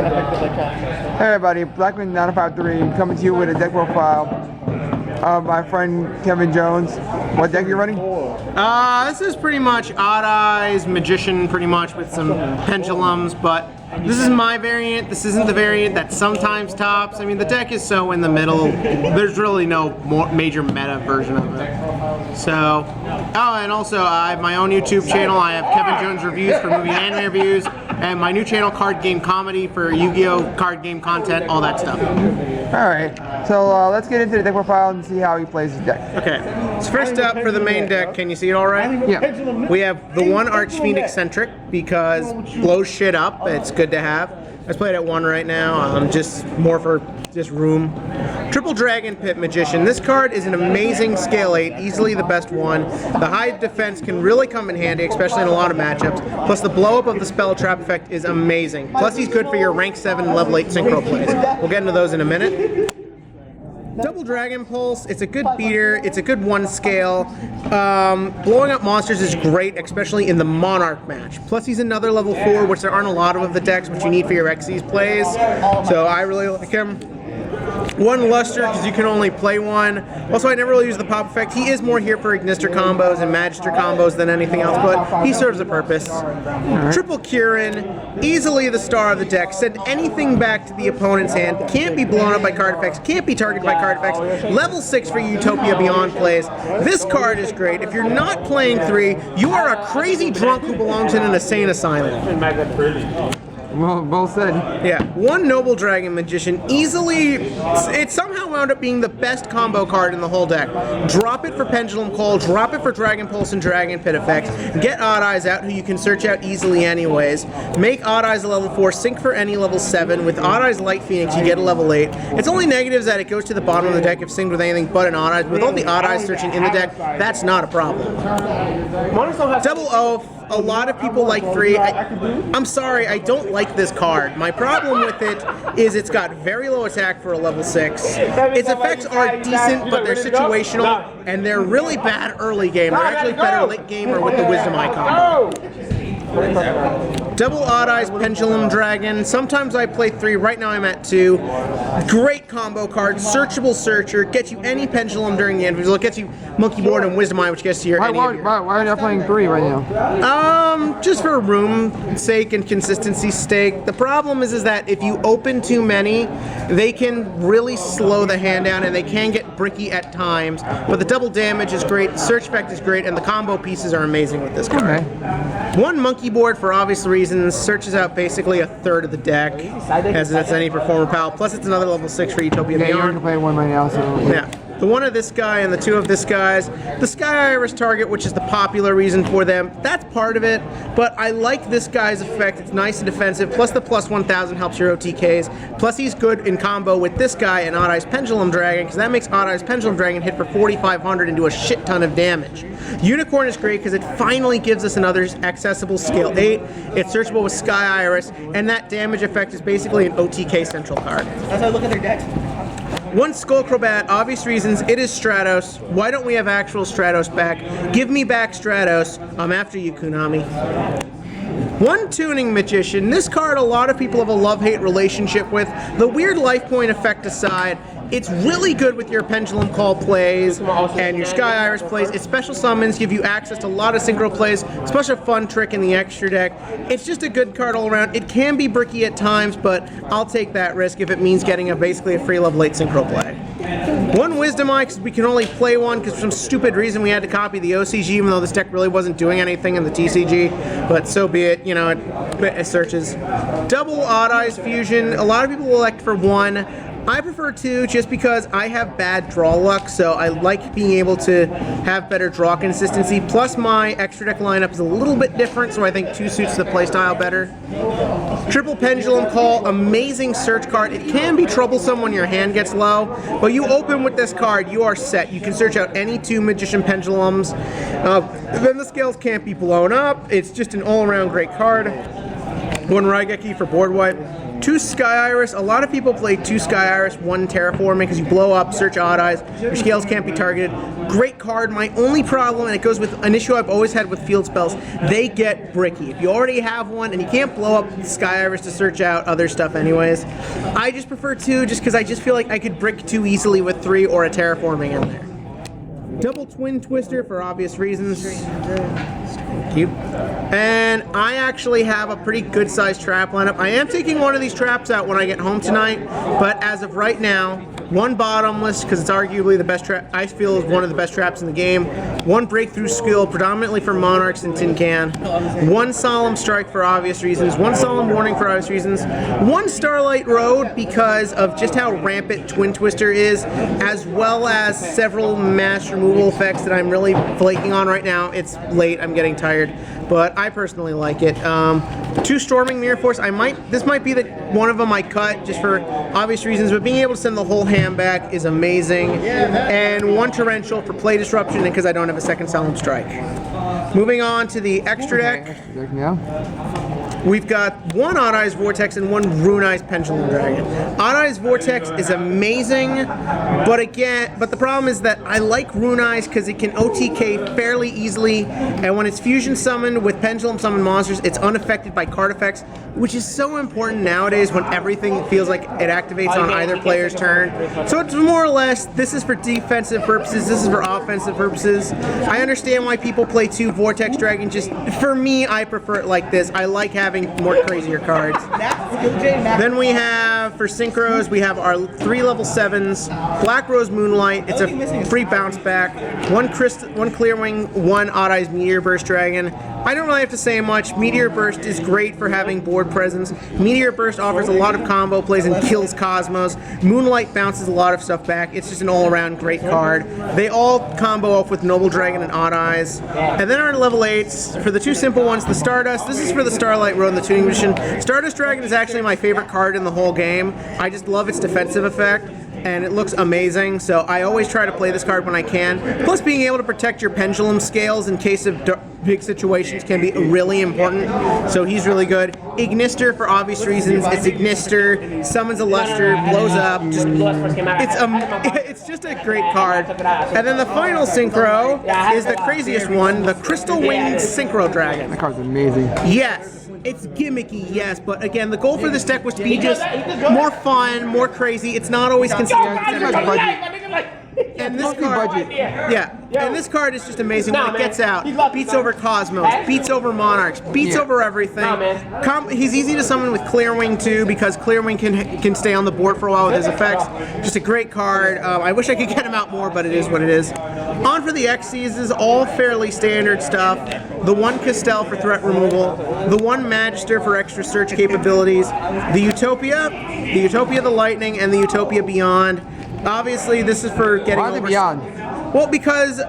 Hey everybody, Blackman953 coming to you with a deck profile of my friend Kevin Jones. What deck are you running? This is pretty much Odd Eyes, Magician pretty much with some pendulums, but this is my variant. This isn't the variant that sometimes tops. I mean, the deck is so in the middle, there's really no major meta version of it. So, oh, and also I have my own YouTube channel. I have Kevin Jones Reviews for movie and anime reviews, and my new channel, Card Game Comedy, for Yu-Gi-Oh! Card game content, all that stuff. Alright, so let's get into the deck profile and see how he plays his deck. Okay, so first up for the main deck, can you see it all right? Yeah. We have the one Archfiend Eccentric because blows shit up. It's good to have. Let's play it at 1 right now, just more for just room. Triple Dragon Pit Magician. This card is an amazing scale 8, easily the best one. The high defense can really come in handy, especially in a lot of matchups. Plus the blow up of the spell trap effect is amazing. Plus he's good for your rank 7 and level 8 synchro plays. We'll get into those in a minute. Double Dragon Pulse, it's a good beater, it's a good 1 scale. Blowing up monsters is great, especially in the Monarch match. Plus he's another level 4, which there aren't a lot of the decks, which you need for your Xyz plays. So I really like him. 1 Luster, because you can only play 1. Also, I never really use the pop effect. He is more here for Ignister combos and Magister combos than anything else, but he serves a purpose. Triple Kieran, easily the star of the deck. Send anything back to the opponent's hand. Can't be blown up by card effects, can't be targeted by card effects. Level 6 for Utopia Beyond plays. This card is great. If you're not playing 3, you are a crazy drunk who belongs in an insane asylum. Well said. Yeah, 1 Noble Dragon Magician, easily, it somehow wound up being the best combo card in the whole deck. Drop it for Pendulum Call, drop it for Dragon Pulse and Dragon Pit effects, get Odd Eyes out, who you can search out easily anyways, make Odd Eyes a level 4, sync for any level 7, with Odd Eyes Light Phoenix you get a level 8. Its only negative is that it goes to the bottom of the deck if synced with anything but an Odd Eyes. With all the Odd Eyes searching in the deck, that's not a problem. Double Oath. A lot of people like 3. I'm sorry, I don't like this card. My problem with it is it's got very low attack for a level 6. Its effects are decent, but they're situational, and they're really bad early game. They're actually better late game or with the Wisdom Eye combo. Double Odd Eyes Pendulum Dragon. Sometimes I play 3, right now I'm at 2. Great combo card, searchable searcher, gets you any pendulum during the end. It gets you Monkey Board and Wisdom Eye, which gets you Why are you not playing 3 right now? Just for room sake and consistency sake. The problem is that if you open too many, they can really slow the hand down and they can get bricky at times. But the double damage is great, search effect is great, and the combo pieces are amazing with this card. Okay. 1 Monkey Board, for obvious reasons, searches out basically a third of the deck, as it's any Performer Pal. Plus it's another level 6 for Utopia Beyond. Yeah, you're going to play 1 right now, so... Yeah. The 1 of this guy and the 2 of this guy's. The Sky Iris target, which is the popular reason for them, that's part of it, but I like this guy's effect. It's nice and defensive, plus the plus 1000 helps your OTKs, plus he's good in combo with this guy and Odd Eyes Pendulum Dragon, because that makes Odd Eyes Pendulum Dragon hit for 4500 and do a shit ton of damage. Unicorn is great because it finally gives us another accessible scale 8. It's searchable with Sky Iris, and that damage effect is basically an OTK central card. That's how I look at their decks. 1 Skullcrobat, obvious reasons, it is Stratos. Why don't we have actual Stratos back? Give me back Stratos. I'm after you, Konami. 1 Tuning Magician. This card a lot of people have a love-hate relationship with. The weird life point effect aside, it's really good with your Pendulum Call plays and your Sky Iris plays. Its special summons give you access to a lot of synchro plays, especially a fun trick in the extra deck. It's just a good card all around. It can be bricky at times, but I'll take that risk if it means getting basically a free level 8 synchro play. 1 Wisdom Eye, because we can only play 1 because for some stupid reason we had to copy the OCG, even though this deck really wasn't doing anything in the TCG, but so be it, you know, it searches. Double Odd Eyes Fusion, a lot of people elect for 1. I prefer 2 just because I have bad draw luck, so I like being able to have better draw consistency. Plus my extra deck lineup is a little bit different, so I think 2 suits the playstyle better. Triple Pendulum Call, amazing search card. It can be troublesome when your hand gets low, but you open with this card, you are set. You can search out any 2 Magician Pendulums. Then the scales can't be blown up. It's just an all-around great card. 1 Raigeki for board wipe, 2 Sky Iris. A lot of people play 2 Sky Iris, 1 Terraforming because you blow up, search Odd Eyes, your scales can't be targeted. Great card. My only problem, and it goes with an issue I've always had with field spells, they get bricky. If you already have one and you can't blow up Sky Iris to search out other stuff anyways, I just prefer 2 just because I just feel like I could brick too easily with 3 or a Terraforming in there. Double Twin Twister for obvious reasons. Thank you. And I actually have a pretty good sized trap lineup. I am taking one of these traps out when I get home tonight, but as of right now, 1 bottomless, because it's arguably the best trap, I feel is one of the best traps in the game. 1 breakthrough skill, predominantly for Monarchs and Tin Can. 1 solemn strike for obvious reasons. 1 solemn warning for obvious reasons. 1 Starlight Road because of just how rampant Twin Twister is, as well as several mass removal effects that I'm really flaking on right now. It's late, I'm getting tired, but I personally like it. 2 Storming Mirror Force. This might be the one of them I cut just for obvious reasons, but being able to send the whole hand back is amazing. And 1 Torrential for play disruption and because I don't have a second solemn strike. Moving on to the extra deck. We've got 1 Odd Eyes Vortex and 1 Rune Eyes Pendulum Dragon. Odd Eyes Vortex is amazing, but the problem is that I like Rune Eyes because it can OTK fairly easily, and when it's fusion summoned with Pendulum summoned monsters, it's unaffected by card effects, which is so important nowadays when everything feels like it activates on either player's turn. So it's more or less, this is for defensive purposes, this is for offensive purposes. I understand why people play 2 Vortex Dragon, just for me, I prefer it like this. I like having more crazier cards. Then we have, for synchros, we have our 3 level 7s, Black Rose Moonlight, it's a free bounce back, 1 Clear Wing, 1 Odd Eyes Meteor Burst Dragon. I don't really have to say much. Meteor Burst is great for having board presence. Meteor Burst offers a lot of combo plays and kills Cosmos. Moonlight bounces a lot of stuff back. It's just an all-around great card. They all combo off with Noble Dragon and Odd Eyes. And then our level 8s, for the 2 simple ones, the Stardust. This is for the Starlight Road and the Tuning Mission. Stardust Dragon is actually my favorite card in the whole game. I just love its defensive effect, and it looks amazing, so I always try to play this card when I can. Plus, being able to protect your pendulum scales in case of big situations can be really important, so he's really good. Ignister, for obvious reasons, it's Ignister, summons a Luster, blows up, it's just a great card. And then the final Synchro is the craziest one, the Crystal Winged Synchro Dragon. That card's amazing. Yes. It's gimmicky, yes, but again, the goal for this deck was to be just more fun, more crazy. It's not always consistent. And this card, and this card is just amazing when it gets out. Beats over Cosmos, beats over Monarchs, beats over everything. He's easy to summon with Clearwing too because Clearwing can stay on the board for a while with his effects. Just a great card. I wish I could get him out more, but it is what it is. On for the Xyz is all fairly standard stuff. The 1 Castell for threat removal, the 1 Magister for extra search capabilities, the Utopia, the Lightning, and the Utopia Beyond. Obviously, this is for getting Why the Beyond? Well, because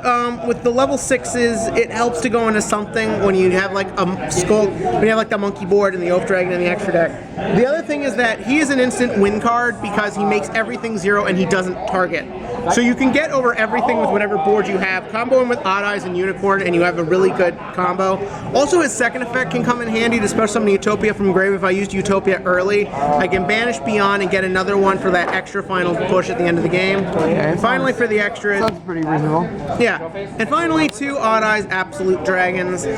with the level 6s, it helps to go into something when you have like a skull, when you have like the monkey board and the Oath Dragon and the extra deck. The other thing is that he is an instant win card because he makes everything 0 and he doesn't target. So you can get over everything with whatever board you have. Combo him with Odd Eyes and Unicorn and you have a really good combo. Also, his second effect can come in handy to special summon Utopia from grave. If I used Utopia early, I can banish Beyond and get another one for that extra final push at the end of the game. Okay, and finally for the extras. Sounds pretty reasonable. Yeah, and finally 2 Odd Eyes Absolute Dragons. 2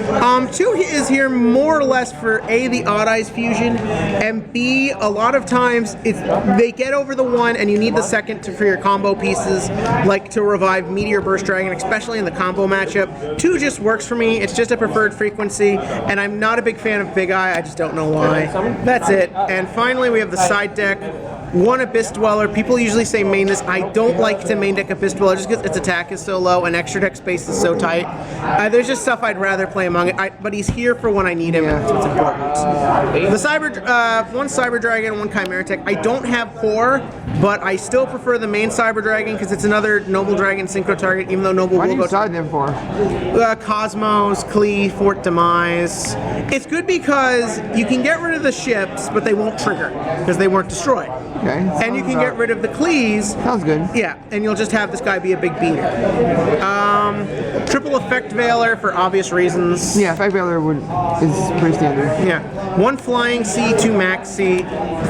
is here more or less for A, the Odd Eyes fusion, and B, a lot of times they get over the 1 and you need the second for your combo pieces, like to revive Meteor Burst Dragon, especially in the combo matchup. 2 just works for me, it's just a preferred frequency, and I'm not a big fan of Big Eye, I just don't know why. That's it. And finally we have the side deck. 1 Abyss Dweller. People usually say main this. I don't like to main deck Abyss Dweller just because its attack is so low and extra deck space is so tight. There's just stuff I'd rather play among it. But he's here for when I need him, and that's what's important. The 1 Cyber Dragon, 1 Chimera Tech. I don't have core, but I still prefer the main Cyber Dragon because it's another Noble Dragon synchro target, even though Noble Why will do go you side them for? Cosmos, Klee, Fort Demise. It's good because you can get rid of the ships, but they won't trigger because they weren't destroyed. Okay. And you can get rid of the Klees. Sounds good. Yeah, and you'll just have this guy be a big beater. Triple effect veiler for obvious reasons. Yeah, Effect Veiler is pretty standard. Yeah. 1 flying C, 2 max C.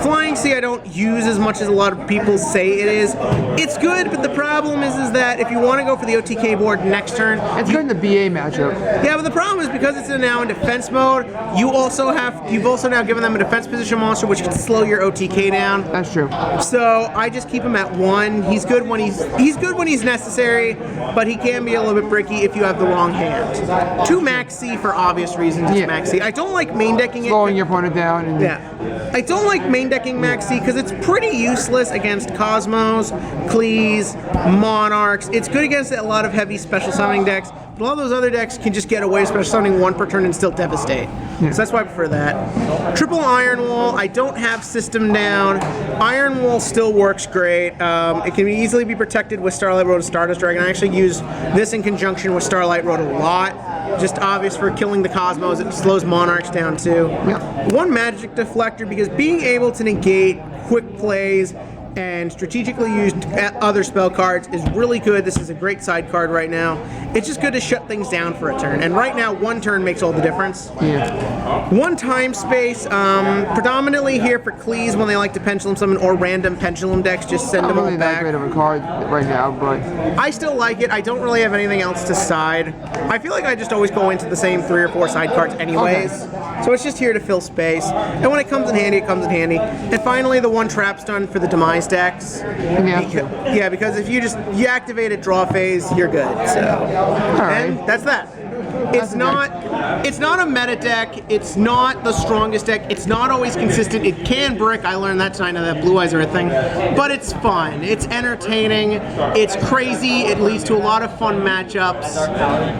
Flying C I don't use as much as a lot of people say it is. It's good, but the problem is that if you want to go for the OTK board next turn, It's good in the BA matchup. yeah, but the problem is because it's now in defense mode, you've also now given them a defense position monster, which can slow your OTK down. That's true. So I just keep him at 1. He's good when he's good when he's necessary, but he can be a little bit bricky if you have the wrong hand. 2 max C for obvious reasons. It's Yeah. max C. I don't like main decking it. Slowing your opponent down. And Yeah. I don't like main decking max C because it's pretty useless against Cosmos, Klees, Monarchs. It's good against a lot of heavy special summoning decks, but a lot of those other decks can just get away with special summoning 1 per turn and still devastate. So that's why I prefer that. Triple Iron Wall, I don't have system down. Iron Wall still works great. It can easily be protected with Starlight Road and Stardust Dragon. I actually use this in conjunction with Starlight Road a lot. Just obvious for killing the Cosmos. It slows Monarchs down too. Yep. 1 Magic Deflector because being able to negate quick plays and strategically used other spell cards is really good. This is a great side card right now. It's just good to shut things down for a turn. And right now, 1 turn makes all the difference. Yeah. 1 time space, predominantly here for Klees when they like to pendulum summon or random pendulum decks, just send Not them all really that back. great of a card right now, but I still like it. I don't really have anything else to side. I feel like I just always go into the same 3 or 4 side cards anyways. So it's just here to fill space. And when it comes in handy, it comes in handy. And finally, the 1 trap stun for the demise decks. yeah, true. Yeah, because if you activate it draw phase, you're good. So and right. that's that. It's not a meta deck. It's not the strongest deck. It's not always consistent. It can brick. I learned that sign of that Blue Eyes are a thing. But it's fun. It's entertaining. It's crazy. It leads to a lot of fun matchups.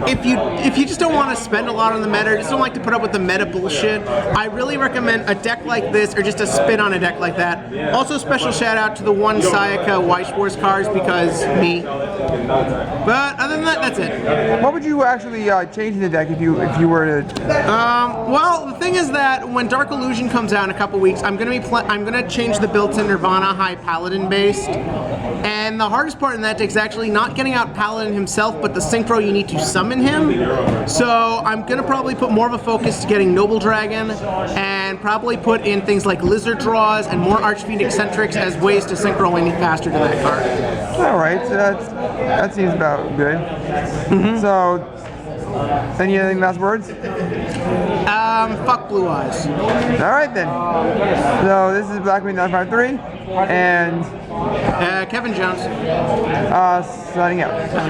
If you just don't want to spend a lot on the meta, or just don't like to put up with the meta bullshit, I really recommend a deck like this or just a spin on a deck like that. Also, special shout out to the 1 Sayaka Weiss Wars cards because me. But other than that, that's it. What would you actually change in the deck if you were to? Well, the thing is that when Dark Illusion comes out in a couple weeks, I'm gonna change the built-in Nirvana High Paladin based. And the hardest part in that deck is actually not getting out Paladin himself, but the synchro you need to summon him. So I'm gonna probably put more of a focus to getting Noble Dragon, and probably put in things like Lizard Draws and more Archfiend Eccentrics as ways to synchro any faster to that card. All right, so that seems about good. So, any last words? Fuck Blue Eyes. All right then. So this is Blackman 953, and Kevin Jones. signing out.